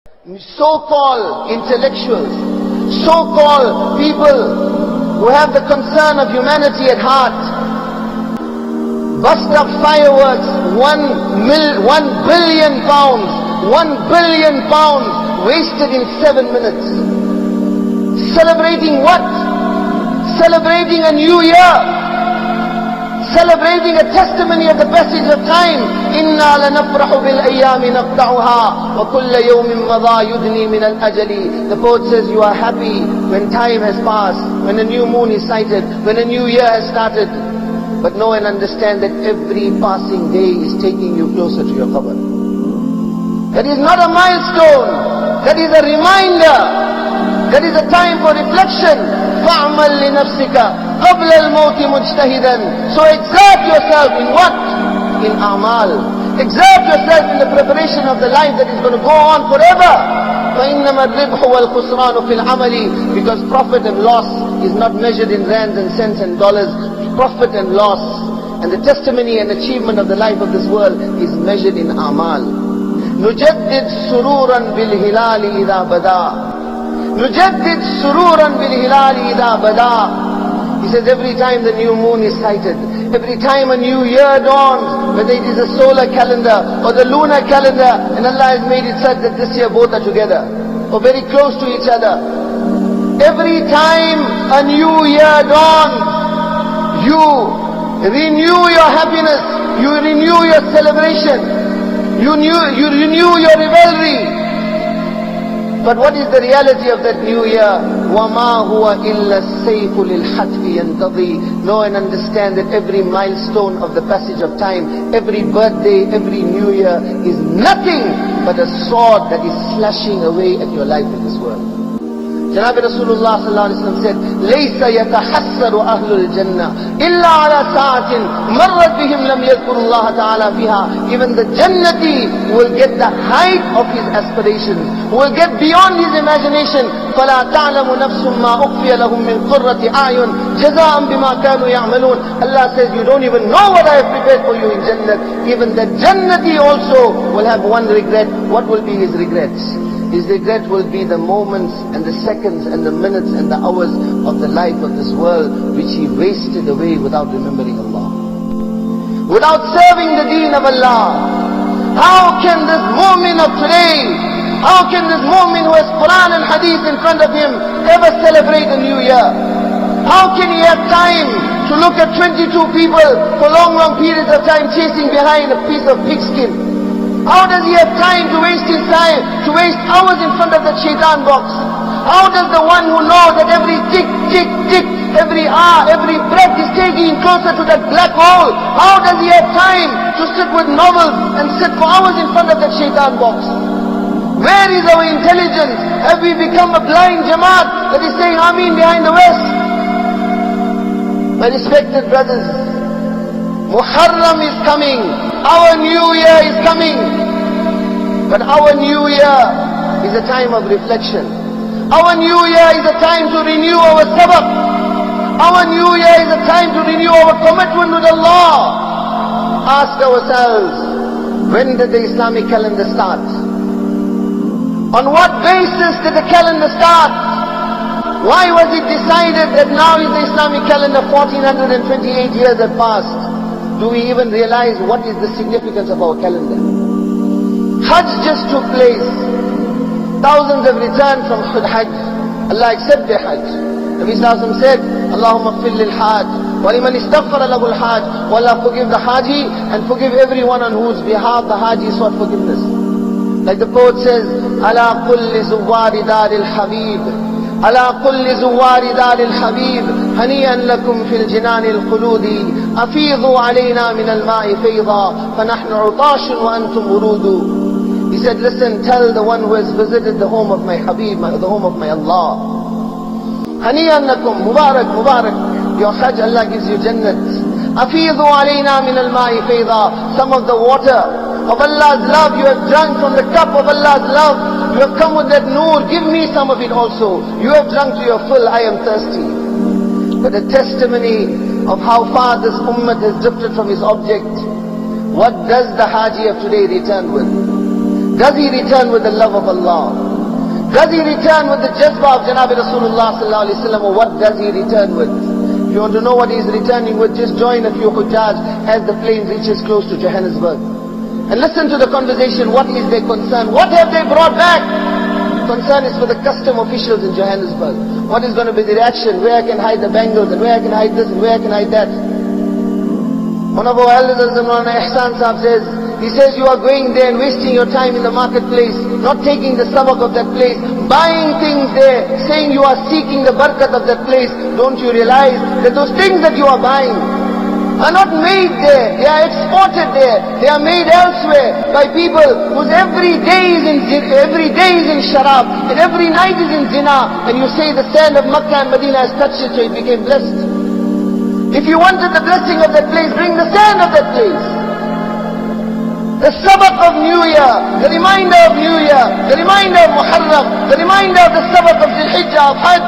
So-called intellectuals, so-called people who have the concern of humanity at heart, bust up fireworks, 1 billion pounds, 1 billion pounds wasted in 7 minutes. Celebrating what? Celebrating a new year. Celebrating a testimony of the passage of time. Inna lanafrahu bil ayyami naqta'uha wa kulla yawmin madha yudni min al ajali. The poet says you are happy when time has passed, when a new moon is sighted, when a new year has started. But know and understand that every passing day is taking you closer to your qabr. That is not a milestone. That is a reminder. That is a time for reflection. فَعْمَلْ لِنَفْسِكَ قَبْلَ الْمَوْتِ مُجْتَهِدًا. So exert yourself in what? In a'mal. Exert yourself in the preparation of the life that is going to go on forever. فَإِنَّمَا الرِّبْحُ وَالْخُسْرَانُ فِي الْعَمَلِ. Because profit and loss is not measured in rands and cents and dollars. Profit and loss and the testimony and achievement of the life of this world is measured in a'mal. نُجَدِّدْ سُرُورًا بِالْهِلَالِ إِذَا بَدَى. نُجَدِّدْ سُرُورًا بِالْهِلَالِ إِذَا بَدَى. He says every time the new moon is sighted, every time a new year dawns, whether it is a solar calendar or the lunar calendar, and Allah has made it such that this year both are together or very close to each other. Every time a new year dawns, you renew your happiness, you renew your celebration, you renew your revelry. But what is the reality of that new year? وَمَا هُوَ إِلَّا السَّيْفُ لِلْحَتْفِ يَنْتَضِي. Know and understand that every milestone of the passage of time, every birthday, every new year is nothing but a sword that is slashing away at your life in this world. Janab Rasulullah sallallahu alaihi wasallam said, لَيْسَ يَتَحَسَّرُ أَهْلُ الْجَنَّةِ إِلَّا عَلَى سَاعَةٍ مَرَّتْ بِهِمْ لَمْ يَذْكُرُ اللَّهَ تَعَالَى فِيهَا. Even the Jannati will get the height of his aspirations, will get beyond his imagination. فَلَا تَعْلَمُ نَفْسٌ مَا أُخْفِيَ لَهُم مِّن قُرَّةِ أَعْيُنٍ جَزَاءً بِمَا كَانُوا يَعْمَلُونَ. Allah says, you don't even know what I have prepared for you in Jannat. Even the Jannati also will have one regret. What will be his regrets? His regret will be the moments and the seconds and the minutes and the hours of the life of this world which he wasted away without remembering Allah, without serving the deen of Allah. How can this mu'min of today, how can this mu'min who has Quran and Hadith in front of him ever celebrate a new year? How can he have time to look at 22 people for long periods of time chasing behind a piece of pigskin? How does he have time to waste his time, to waste hours in front of the shaitan box? How does the one who knows that every tick, tick, tick, every hour, every breath is taking him closer to that black hole, how does he have time to sit with novels and sit for hours in front of that shaitan box? Where is our intelligence? Have we become a blind jamaat that is saying Ameen behind the West? My respected brothers, Muharram is coming. Our new year is coming. But our new year is a time of reflection. Our new year is a time to renew our sabr. Our new year is a time to renew our commitment with Allah. Ask ourselves, when did the Islamic calendar start? On what basis did the calendar start? Why was it decided that now is the Islamic calendar 1428 years have passed? Do we even realize what is the significance of our calendar? Hajj just took place. Thousands have returned from Hajj. Allah accept their Hajj. Nabi Sallallahu Alaihi Wasallam said, Allahumma fil lil Hajj, wa liman istaghfara lahu al Hajj. Wa Allah forgive the Haji and forgive everyone on whose behalf the Haji sought forgiveness. Like the poet says, Ala kulli zuwari daril habib. على كل زوار دار الحبيب هنيئا لكم في الجنان الخلود أفيضوا علينا من الماء فيضا فنحن عطاش وأنتم ورود. He said, listen, tell the one who has visited the home of my Habib, the home of my Allah. هنيئا لكم, Mubarak, Mubarak. Your Hajj, Allah gives you Jannat. أفيضوا علينا من الماء فيضا. Some of the water of Allah's love, you have drunk from the cup of Allah's love. You have come with that noor, give me some of it also. You have drunk to your full, I am thirsty. But a testimony of how far this ummah has drifted from his object. What does the Haji of today return with? Does he return with the love of Allah? Does he return with the jazba of Janabi Rasulullah sallallahu alaihi wasallam, or what does he return with? If you want to know what he is returning with, just join a few hujjaj as the plane reaches close to Johannesburg. And listen to the conversation. What is their concern? What have they brought back? Concern is for the custom officials in Johannesburg. What is going to be the reaction? Where I can hide the bangles, and where I can hide this, and where I can hide that. One of our elders, Mawlana Ihsan Sahab says, he says, you are going there and wasting your time in the marketplace, not taking the sabak of that place, buying things there, saying you are seeking the barakat of that place. Don't you realize that those things that you are buying are not made there, they are exported there, they are made elsewhere by people whose every day is in sharab, and every night is in zina, and you say the sand of Makkah and Medina has touched it, so it became blessed. If you wanted the blessing of that place, bring the sand of that place. The sabak of New Year, the reminder of New Year, the reminder of Muharram, the reminder of the sabak of Zul-Hijjah, of Hajj.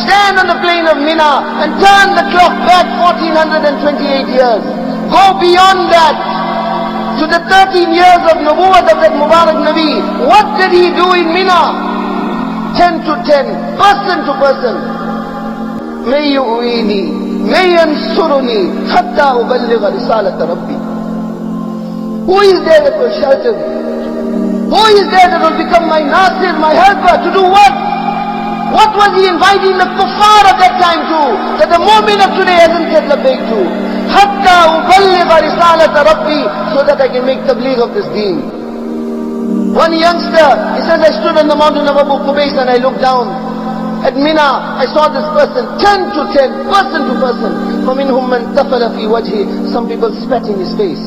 Stand on the plain of Mina and turn the clock back 1428 years. Go beyond that to the 13 years of Nubuwwat of that Mubarak Nabi. What did he do in Mina? 10 to 10, person to person. May yu'ini, may yansuruni, hatta uballigha risalata Rabbi. Who is there that will shelter me? Who is there that will become my nasir, my helper? To do what? What was he inviting the kuffar of that time to? That the mu'min of today hasn't said labbaik to. Hatta uballigha risalata Rabbi, so that I can make tabligh of this deen. One youngster, he says, I stood on the mountain of Abu Qubais and I looked down at Mina. I saw this person, 10 to 10, person to person. فَمِنْهُمْ مَنْ تَفَلَ فِي وَجْهِ, some people spat in his face.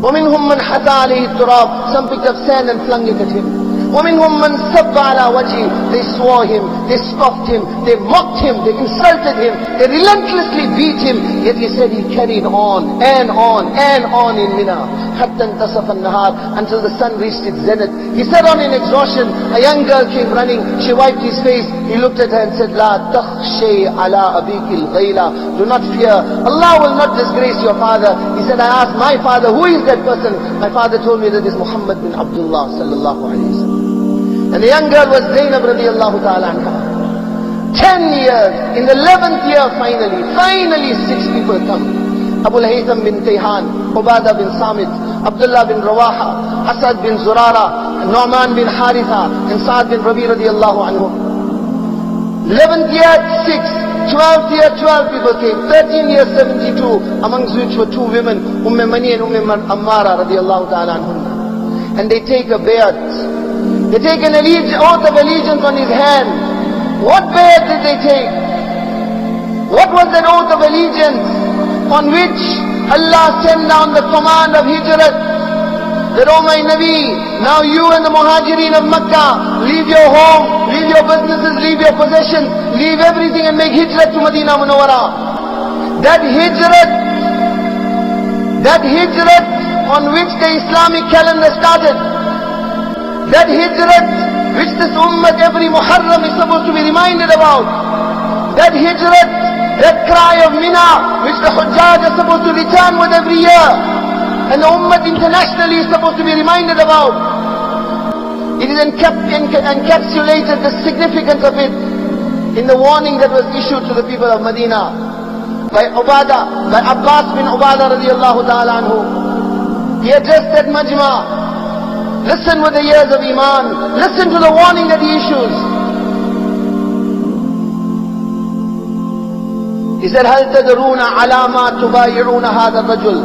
وَمِنْهُمْ مَنْ حَتَى عَلَيْهِ التُّرَابِ, some picked up sand and flung it at him. وَمِنْهُمْ مَنْ سَبَّ عَلَى وَجْهِ, they swore him, they scoffed him, they mocked him, they insulted him, they relentlessly beat him. Yet he said he carried on and on and on in Mina. حَتَّى انْتَصَفَ النَّهَارِ, until the sun reached its zenith. He said on in exhaustion, a young girl came running, she wiped his face, he looked at her and said, لَا تَخْشَيْ عَلَىٰ أَبِيكِ الْغَيْلَةِ, do not fear, Allah will not disgrace your father. He said, I asked my father, who is that person? My father told me that it is Muhammad bin Abdullah sallallahu alayhi wa sallam. And the young girl was Zainab radiallahu ta'ala anha. 10 years, in the 11th year finally 6 people come. Abu al-Haytham bin Tayhan, Ubadah bin Samit, Abdullah bin Rawaha, Asad bin Zurara, Nu'man bin Haritha, and Sa'ad bin Rabi radiallahu anhu. 11th year 6, 12th year 12 people came, 13 years 72, amongst which were 2 women, Mani and Ammara radiallahu ta'ala anhunna. And they take a bayat. They take an oath of allegiance on his hand. What bayat did they take? What was that oath of allegiance on which Allah sent down the command of hijrat? That, oh my Nabi, now you and the muhajirin of Makkah, leave your home, leave your businesses, leave your possessions, leave everything and make hijrat to Medina Munawwara. That hijrat on which the Islamic calendar started. That hijrat which this ummah every Muharram is supposed to be reminded about. That hijrat, that cry of Mina which the Hujjaj are supposed to return with every year. And the ummah internationally is supposed to be reminded about. It is encapsulated, the significance of it, in the warning that was issued to the people of Medina by Abbas bin Ubadah radiallahu ta'ala anhu. He addressed that majma. Listen with the ears of Iman. Listen to the warning that he issues. He said, هَلْ تَدْرُونَ عَلَى مَا تُبَايِعُونَ هَذَا الرَّجُلِ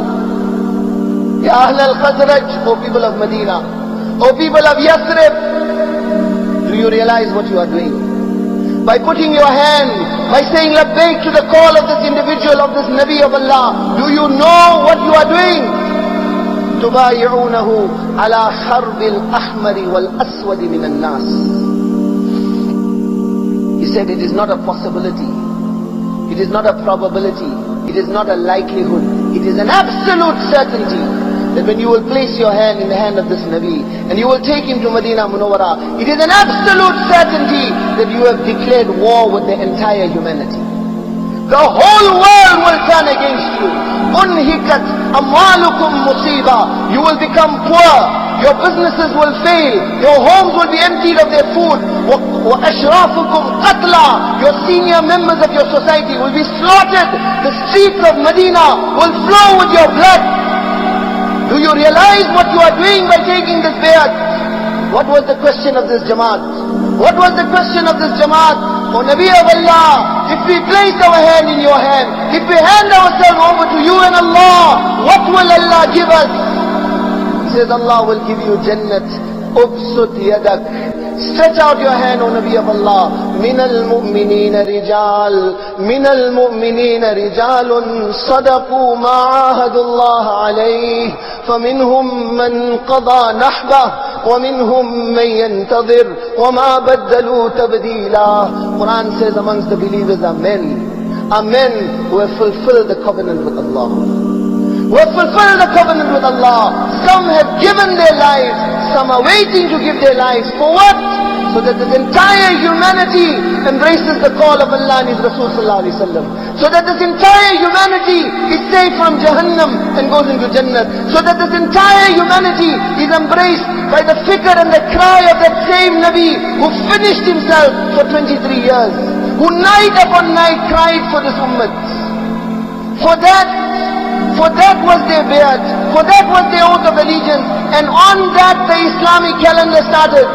Ya Ahl al-Khazraj, O people of Medina, O people of Yathrib, do you realize what you are doing? By putting your hand, by saying labbaik to the call of this individual, of this Nabi of Allah, do you know what you are doing? تبايعونه على حرب الأحمر والأسود من الناس. He said it is not a possibility, it is not a probability, it is not a likelihood, it is an absolute certainty that when you will place your hand in the hand of this Nabi and you will take him to Medina Munawwara, it is an absolute certainty that you have declared war with the entire humanity. The whole world will turn against you. Unhikat amwalukum musiba. You will become poor. your businesses will fail, your homes will be emptied of their food. وَأَشْرَافُكُمْ قَتْلًا, your senior members of your society will be slaughtered. The streets of Medina will flow with your blood. Do you realize what you are doing by taking this bayat? What was the question of this Jamaat? What was the question of this Jamaat? O Nabi of Allah, if we place our hand in your hand, if we hand ourselves over to you and Allah, what will Allah give us? He says Allah will give you Jannat. Ubsut yadak, stretch out your hand, O Nabi of Allah. من المؤمنين رجال من المؤمنين رجال صدقوا ما عاهدوا الله عليه فمنهم من قضى نحبه ومنهم من ينتظر وما بدلوا تبديلا. Quran says amongst the believers are men who have fulfilled the covenant with Allah. Who have fulfilled the covenant with Allah. Some have given their lives, some are waiting to give their lives. For what? So that this entire humanity embraces the call of Allah and His Rasul sallallahu alaihi wasallam. So that this entire humanity is saved from Jahannam and goes into Jannah. So that this entire humanity is embraced by the fikr and the cry of that same Nabi who finished himself for 23 years. Who night upon night cried for this ummah. For that was their bayat. For that was their oath of allegiance. And on that the Islamic calendar started.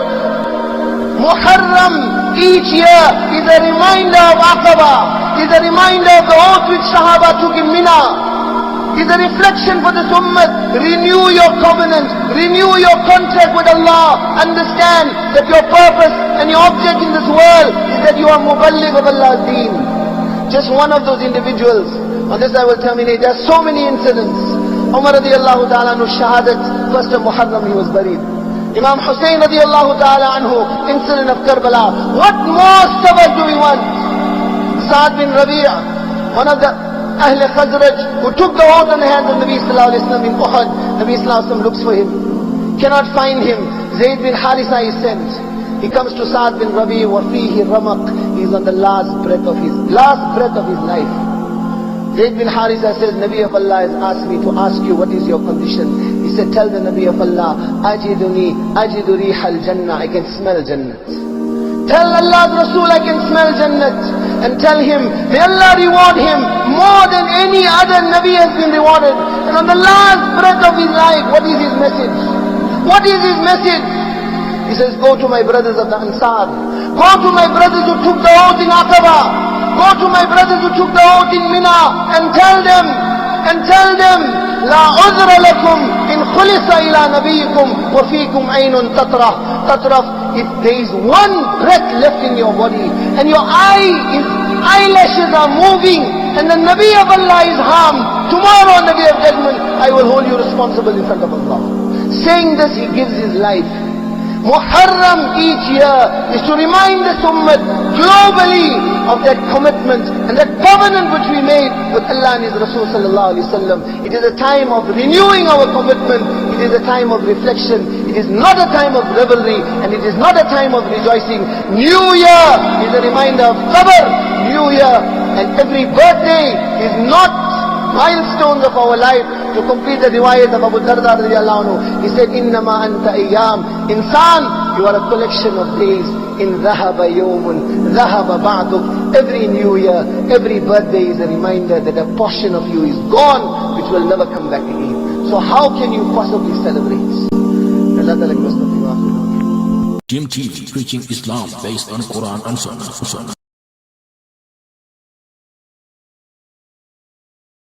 Muharram each year is a reminder of Aqaba, is a reminder of the oath which Sahaba took in Mina, is a reflection for this ummah. Renew your covenant, renew your contract with Allah. Understand that your purpose and your object in this world is that you are muballigh of Allah's deen. Just one of those individuals. On this I will terminate. There are so many incidents. Umar radiallahu ta'ala anhu shahadat, first of Muharram he was buried. Imam Hussein radiallahu ta'ala anhu, incident of Karbala. What more sabr do we want? Saad bin Rabi', one of the Ahl Khazraj, who took the oath on the hands of Nabi sallallahu alaihi wasallam in Uhud. Nabi sallallahu alaihi wasallam looks for him, cannot find him. Zayd bin Haritha is sent. He comes to Saad bin Rabi', wa fihi ramaq. He is on the last breath of his life. Zayd bin Haritha says, Nabi of Allah has asked me to ask you, what is your condition? He said, tell the Nabi of Allah, ajidu rihal jannah, I can smell Jannat. Tell Allah's Rasul, I can smell Jannat. And tell him, may Allah reward him more than any other Nabi has been rewarded. And on the last breath of his life, what is his message? What is his message? He says, go to my brothers of the Ansar. Go to my brothers who took the oath in Aqaba. Go to my brothers who took the oath in Mina and tell them, La udra lakum in khulisa ila nabiyikum wa fikum aynun tatraf. If there is one breath left in your body and your eyelashes are moving and the Nabi of Allah is harmed, tomorrow on the day of judgment, I will hold you responsible in front of Allah. Saying this, he gives his life. Muharram each year is to remind this ummah globally of that commitment and that covenant which we made with Allah and His Rasul sallallahu alaihi wasallam. It is a time of renewing our commitment. It is a time of reflection. It is not a time of revelry and it is not a time of rejoicing. New Year is a reminder of Qabr. New Year and every birthday is not milestones of our life. To complete the riwayat of Abu Darda radiallahu anhu, he said, Innama anta ayyam. Insan, you are a collection of days. In dhahaba yawmun, dhahaba ba'duk. Every new year, every birthday is a reminder that a portion of you is gone, which will never come back again. So how can you possibly celebrate? Allah Ta'ala give us the Jim TV, preaching Islam based on Quran and Sunnah.